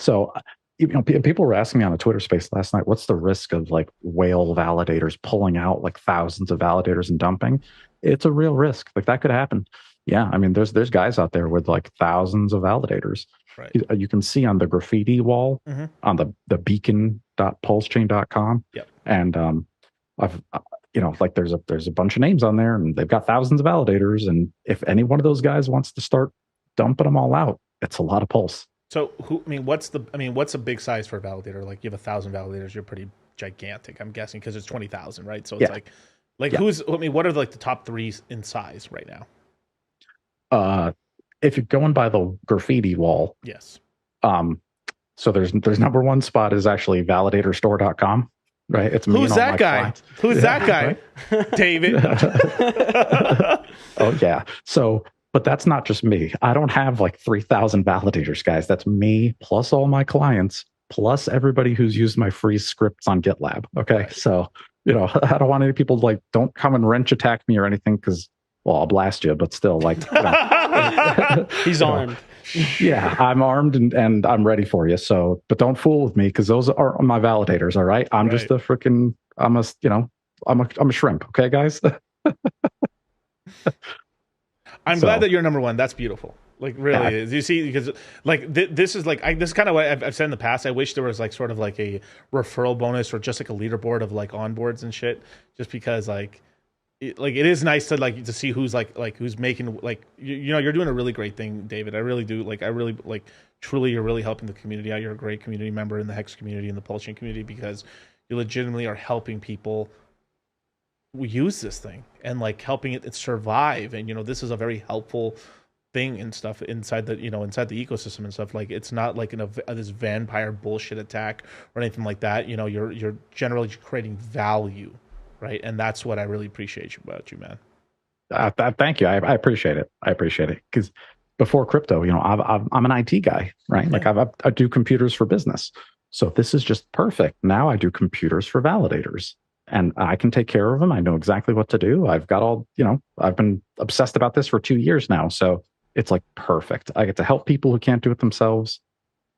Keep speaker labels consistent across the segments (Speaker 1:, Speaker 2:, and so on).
Speaker 1: So, people were asking me on a Twitter space last night, what's the risk of like whale validators pulling out like thousands of validators and dumping? It's a real risk. Like that could happen. Yeah, I mean, there's guys out there with like thousands of validators.
Speaker 2: Right.
Speaker 1: You can see on the graffiti wall
Speaker 2: Mm-hmm.
Speaker 1: on the beacon.pulsechain.com,
Speaker 2: Yep.
Speaker 1: and I've like there's a bunch of names on there, and they've got thousands of validators, and if any one of those guys wants to start dumping them all out, it's a lot of pulse.
Speaker 2: So what's a big size for a validator? Like you have 1,000 validators, you're pretty gigantic, I'm guessing, because it's 20,000, right? So it's
Speaker 1: Yeah,
Speaker 2: like
Speaker 1: yeah.
Speaker 2: what are like the top three in size right now?
Speaker 1: Uh, if you're going by the graffiti wall,
Speaker 2: Yes.
Speaker 1: um, so there's number one spot is actually validatorstore.com, right? It's me
Speaker 2: Who's
Speaker 1: and all
Speaker 2: that
Speaker 1: my
Speaker 2: guy?
Speaker 1: clients.
Speaker 2: Who's
Speaker 1: Yeah,
Speaker 2: that guy?
Speaker 1: right?
Speaker 2: David.
Speaker 1: Oh yeah. So, but that's not just me. I don't have like 3,000 validators, guys. That's me plus all my clients plus everybody who's used my free scripts on GitLab. Okay.
Speaker 2: Right.
Speaker 1: So, I don't want any people like don't come and wrench attack me or anything because well, I'll blast you, but still like
Speaker 3: He's armed.
Speaker 1: Yeah, I'm armed and I'm ready for you. So, but don't fool with me because those are my validators. All right. I'm just a freaking, I'm a shrimp. Okay, guys.
Speaker 2: I'm glad that you're number one. That's beautiful. Like really is. You see, because like this is like this is kind of what I've said in the past. I wish there was like sort of like a referral bonus or just like a leaderboard of like onboards and shit. Just because like it is nice to see who's who's making like you're doing a really great thing, David. I really do I really truly you're really helping the community out. You're a great community member in the Hex community and the PulseChain community because you legitimately are helping people use this thing and like helping it survive. And this is a very helpful thing and stuff inside the inside the ecosystem and stuff. Like it's not like this vampire bullshit attack or anything like that. You're generally creating value, right? And that's what I really appreciate about you, man.
Speaker 1: Thank you. I appreciate it. I appreciate it because before crypto, I'm an IT guy, right? Like I do computers for business. So this is just perfect. Now I do computers for validators and I can take care of them. I know exactly what to do. I've got all, I've been obsessed about this for 2 years now. So it's like perfect. I get to help people who can't do it themselves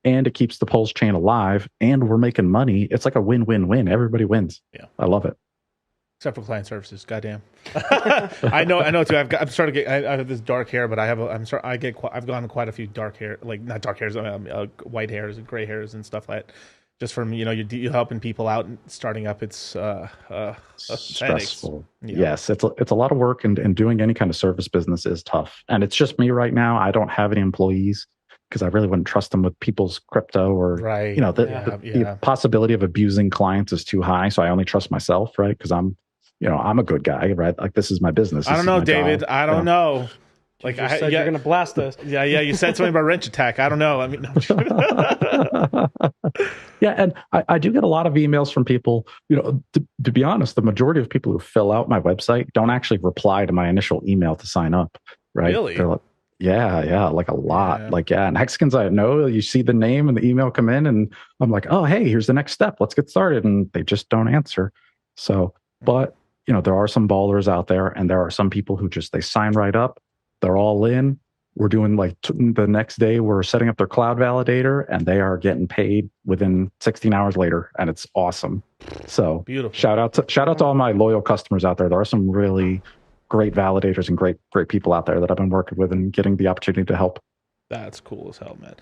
Speaker 1: and it keeps the Pulse chain alive and we're making money. It's like a win-win-win. Everybody wins.
Speaker 2: Yeah.
Speaker 1: I love it.
Speaker 2: Except for client services, goddamn. I know too. I'm starting to get. I have this dark hair, but I've gone quite a few dark hair, like not dark hairs, white hairs and gray hairs and stuff like that. Just from you helping people out and starting up. It's
Speaker 1: stressful. Yes, it's a lot of work, and doing any kind of service business is tough. And it's just me right now. I don't have any employees because I really wouldn't trust them with people's crypto or the possibility of abusing clients is too high. So I only trust myself, right? Because I'm a good guy, right? Like this is my business.
Speaker 2: I don't know, David. I don't know.
Speaker 3: Like you said, you're gonna blast us.
Speaker 2: Yeah. You said something about wrench attack. I don't know. I mean,
Speaker 1: yeah, and I do get a lot of emails from people. To be honest, the majority of people who fill out my website don't actually reply to my initial email to sign up. Right?
Speaker 2: Really?
Speaker 1: They're like, yeah, like a lot. Yeah. Like, and Hexicans, I know you see the name and the email come in, and I'm like, oh, hey, here's the next step. Let's get started, and they just don't answer. So, but there are some ballers out there, and there are some people who they sign right up. They're all in. We're doing the next day, we're setting up their cloud validator and they are getting paid within 16 hours later. And it's awesome. So
Speaker 2: beautiful.
Speaker 1: Shout out to all my loyal customers out there. There are some really great validators and great people out there that I've been working with and getting the opportunity to help.
Speaker 2: That's cool as hell, man.